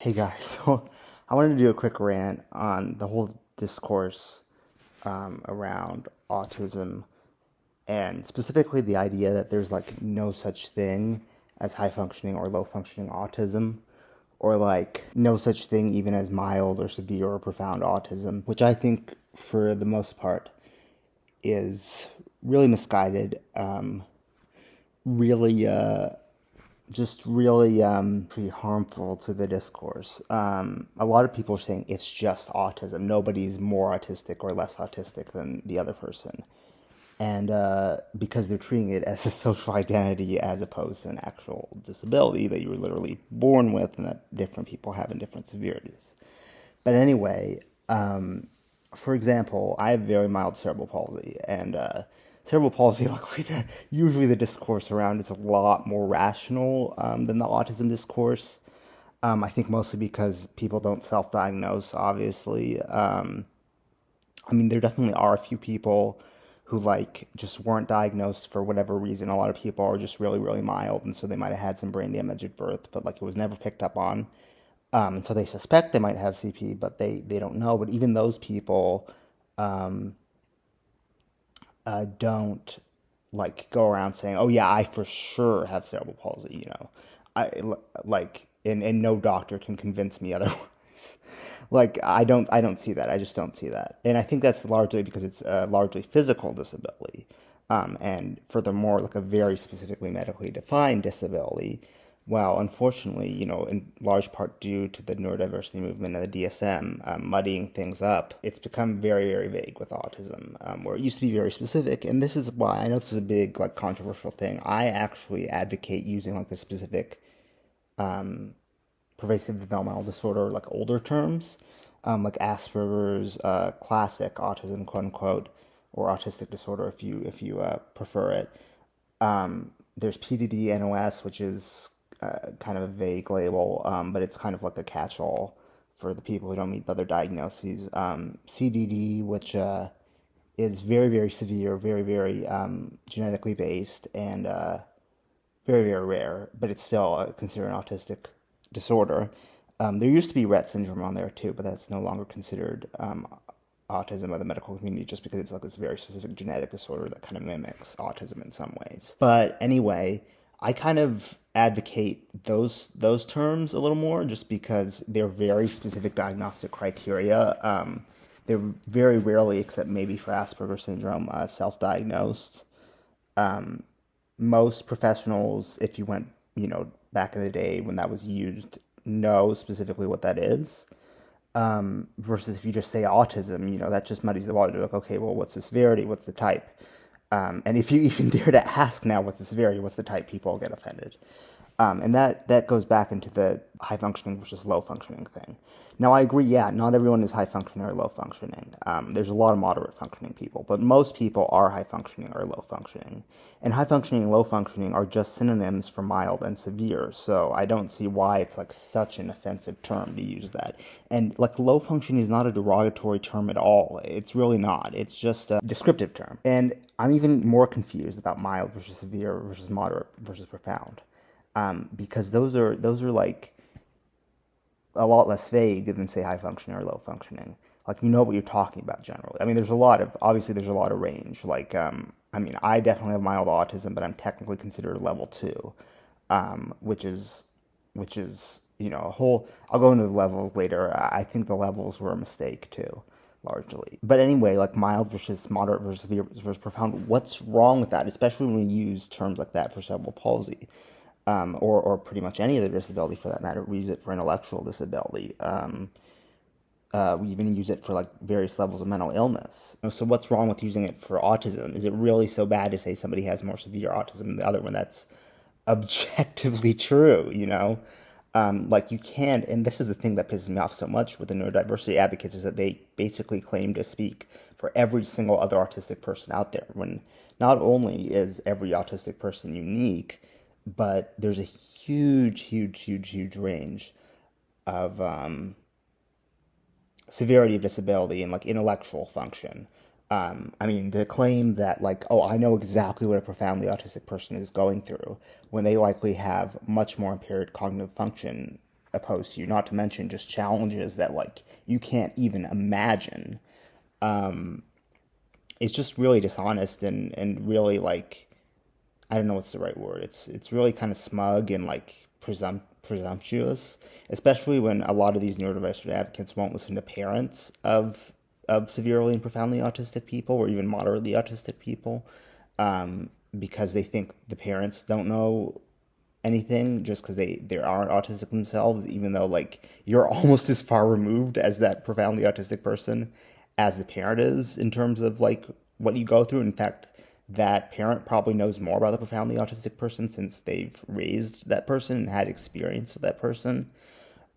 Hey guys, so I wanted to do a quick rant on the whole discourse around autism and specifically the idea that there's like no such thing as high functioning or low functioning autism, or like no such thing even as mild or severe or profound autism, which I think for the most part is really misguided, really just really pretty harmful to the discourse. A lot of people are saying it's just autism. Nobody's more autistic or less autistic than the other person. And because they're treating it as a social identity as opposed to an actual disability that you were literally born with and that different people have in different severities. But anyway, for example, I have very mild cerebral palsy, and cerebral palsy, luckily, usually the discourse around is a lot more rational than the autism discourse. I think mostly because people don't self-diagnose, obviously. I mean, there definitely are a few people who like just weren't diagnosed for whatever reason. A lot of people are just really, really mild, and so they might have had some brain damage at birth, but like it was never picked up on. And so they suspect they might have CP, but they don't know. But even those people don't like go around saying, "Oh yeah, I for sure have cerebral palsy." I like, and no doctor can convince me otherwise. Like I don't see that. I just don't see that, and I think that's largely because it's a largely physical disability, and furthermore, like a very specifically medically defined disability. Well, unfortunately, in large part due to the neurodiversity movement and the DSM muddying things up, it's become very, very vague with autism, where it used to be very specific. And this is why I know this is a big, like, controversial thing. I actually advocate using like the specific pervasive developmental disorder, like older terms, like Asperger's, classic autism, quote unquote, or autistic disorder if you prefer it. There's PDD NOS, which is kind of a vague label, but it's kind of like a catch-all for the people who don't meet the other diagnoses. CDD, which is very, very severe, very, very genetically based, and very, very rare, but it's still considered an autistic disorder. There used to be Rett syndrome on there too, but that's no longer considered autism by the medical community just because it's like this very specific genetic disorder that kind of mimics autism in some ways. But anyway, I kind of advocate those terms a little more just because they're very specific diagnostic criteria. They're very rarely, except maybe for Asperger's syndrome, self-diagnosed. Most professionals, if you went, back in the day when that was used, know specifically what that is. Versus if you just say autism, that just muddies the water. You're like, okay, well, what's the severity? What's the type? And if you even dare to ask now what's the severity, what's the type, people get offended. And that goes back into the high functioning versus low functioning thing. Now, I agree, yeah, not everyone is high functioning or low functioning. There's a lot of moderate functioning people, but most people are high functioning or low functioning. And high functioning and low functioning are just synonyms for mild and severe, so I don't see why it's like such an offensive term to use that. And like low functioning is not a derogatory term at all. It's really not. It's just a descriptive term. And I'm even more confused about mild versus severe versus moderate versus profound. Because those are like a lot less vague than say high functioning or low functioning. Like you know what you're talking about generally. I mean, there's a lot of obviously there's a lot of range. Like I mean, I definitely have mild autism, but I'm technically considered a level two, which is a whole. I'll go into the levels later. I think the levels were a mistake too, largely. But anyway, like mild versus moderate versus severe versus profound. What's wrong with that? Especially when we use terms like that for cerebral palsy or pretty much any other disability for that matter. We use it for intellectual disability. We even use it for like various levels of mental illness. So what's wrong with using it for autism? Is it really so bad to say somebody has more severe autism than the other one? That's objectively true. Like you can't, and this is the thing that pisses me off so much with the neurodiversity advocates is that they basically claim to speak for every single other autistic person out there when not only is every autistic person unique, but there's a huge, huge, huge, huge range of severity of disability and like intellectual function. I mean, the claim that like, oh, I know exactly what a profoundly autistic person is going through when they likely have much more impaired cognitive function opposed to you, not to mention just challenges that like you can't even imagine. Um, it's just really dishonest and really like I don't know what's the right word. It's really kind of smug and like presumptuous, especially when a lot of these neurodiversity advocates won't listen to parents of severely and profoundly autistic people or even moderately autistic people, because they think the parents don't know anything just because they aren't autistic themselves, even though like you're almost as far removed as that profoundly autistic person as the parent is in terms of like what you go through. In fact, that parent probably knows more about the profoundly autistic person since they've raised that person and had experience with that person.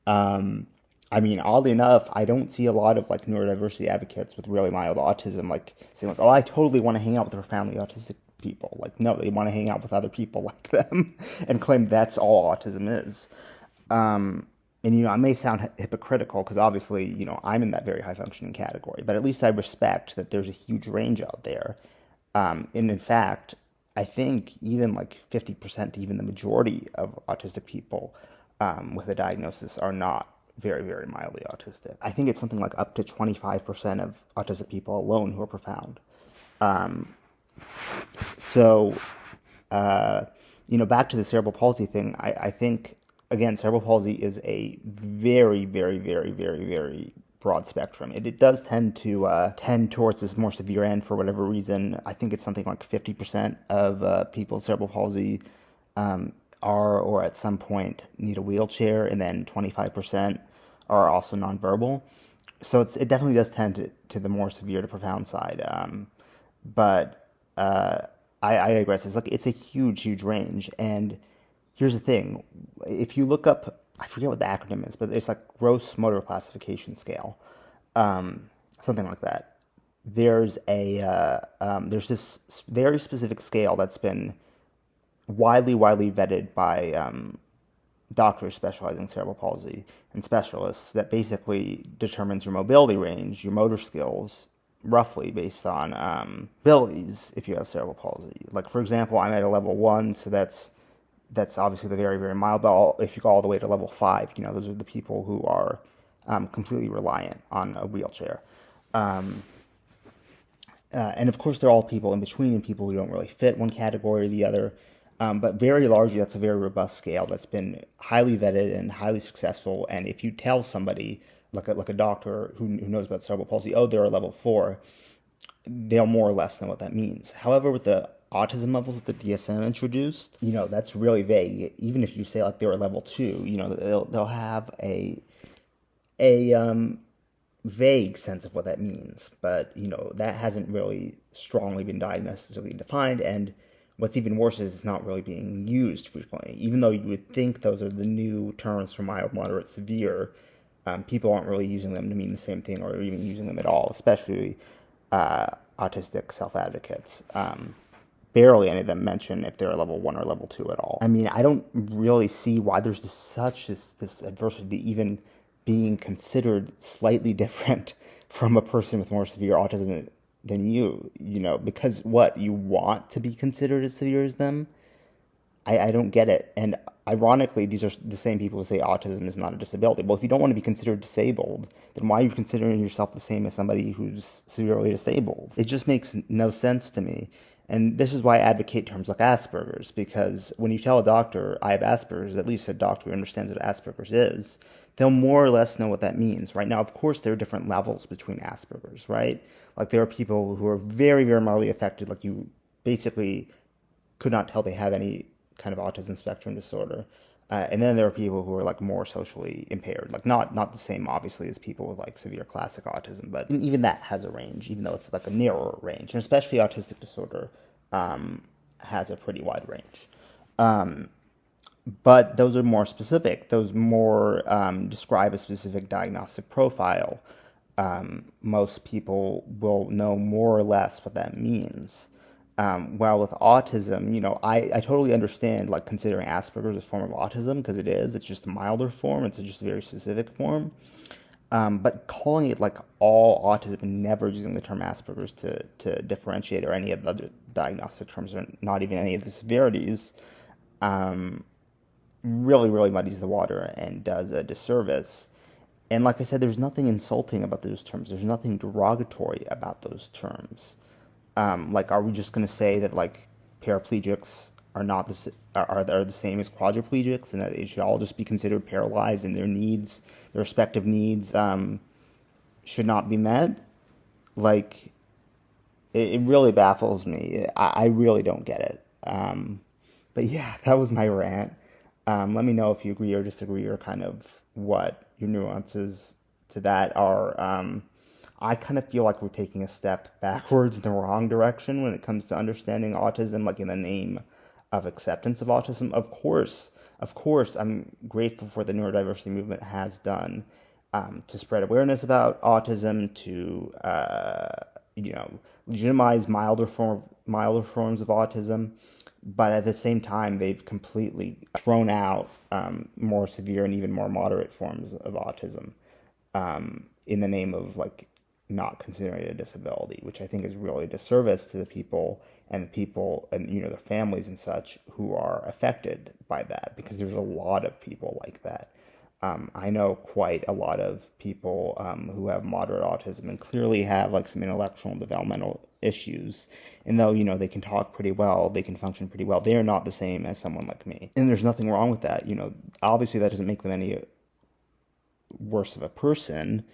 Um, I mean, oddly enough, I don't see a lot of like neurodiversity advocates with really mild autism like saying like, "Oh, I totally want to hang out with the profoundly autistic people." Like, no, they want to hang out with other people like them and claim that's all autism is. Um, and I may sound hypocritical because obviously, I'm in that very high functioning category, but at least I respect that there's a huge range out there. And in fact, I think even like 50% to even the majority of autistic people with a diagnosis are not very, very mildly autistic. I think it's something like up to 25% of autistic people alone who are profound. Um, so, uh, back to the cerebral palsy thing, I think, again, cerebral palsy is a very, very, very, very, very broad spectrum. It does tend towards this more severe end for whatever reason. I think it's something like 50% of people with cerebral palsy are or at some point need a wheelchair, and then 25% are also nonverbal. So it definitely does tend to the more severe to profound side. But I digress. It's a huge, huge range. And here's the thing: if you look up, I forget what the acronym is, but it's like gross motor classification scale, something like that. There's this very specific scale that's been widely vetted by doctors specializing in cerebral palsy and specialists that basically determines your mobility range, your motor skills, roughly based on abilities if you have cerebral palsy. Like, for example, I'm at a level 1, so that's obviously the very, very mild, but if you go all the way to level 5, those are the people who are completely reliant on a wheelchair. Um, and of course, they're all people in between and people who don't really fit one category or the other. But very largely, that's a very robust scale that's been highly vetted and highly successful. And if you tell somebody, like a doctor who knows about cerebral palsy, oh, they're a level 4, they'll more or less know what that means. However, with the autism levels that the DSM introduced, that's really vague. Even if you say like they're a level 2, they'll have a vague sense of what that means. But that hasn't really strongly been diagnostically defined. And what's even worse is it's not really being used frequently. Even though you would think those are the new terms for mild, moderate, severe, people aren't really using them to mean the same thing or even using them at all, especially autistic self-advocates. Barely any of them mention if they're a level 1 or level 2 at all. I mean, I don't really see why there's this adversity to even being considered slightly different from a person with more severe autism than because what, you want to be considered as severe as them? I don't get it. And ironically, these are the same people who say autism is not a disability. Well, if you don't want to be considered disabled, then why are you considering yourself the same as somebody who's severely disabled? It just makes no sense to me. And this is why I advocate terms like Asperger's, because when you tell a doctor, I have Asperger's, at least a doctor who understands what Asperger's is, they'll more or less know what that means. Right now, of course, there are different levels between Asperger's, right? Like, there are people who are very, very mildly affected, like you basically could not tell they have any kind of autism spectrum disorder. And then there are people who are like more socially impaired, like not the same obviously as people with like severe classic autism, but even that has a range, even though it's like a narrower range, and especially autistic disorder has a pretty wide range. But those are more specific. Those more describe a specific diagnostic profile. Most people will know more or less what that means. While with autism, I totally understand like considering Asperger's a form of autism because it is. It's just a milder form. It's just a very specific form. But calling it like all autism and never using the term Asperger's to differentiate or any of the other diagnostic terms or not even any of the severities really, really muddies the water and does a disservice. And like I said, there's nothing insulting about those terms. There's nothing derogatory about those terms. Like, are we just going to say that like paraplegics are not are the same as quadriplegics, and that they should all just be considered paralyzed, and their needs, their respective needs, should not be met? Like, it really baffles me. I really don't get it. But yeah, that was my rant. Let me know if you agree or disagree, or kind of what your nuances to that are. I kind of feel like we're taking a step backwards in the wrong direction when it comes to understanding autism, like in the name of acceptance of autism. Of course, I'm grateful for the neurodiversity movement has done, to spread awareness about autism, to legitimize milder forms of autism. But at the same time, they've completely thrown out more severe and even more moderate forms of autism, in the name of like not considering it a disability, which I think is really a disservice to the people and their families and such who are affected by that, because there's a lot of people like that. I know quite a lot of people who have moderate autism and clearly have like some intellectual and developmental issues. And though, they can talk pretty well, they can function pretty well, they are not the same as someone like me. And there's nothing wrong with that. Obviously that doesn't make them any worse of a person.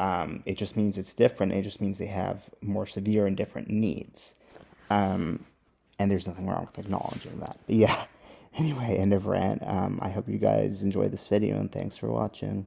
It just means it's different. It just means they have more severe and different needs. And there's nothing wrong with acknowledging that. But yeah, anyway, end of rant. I hope you guys enjoyed this video, and thanks for watching.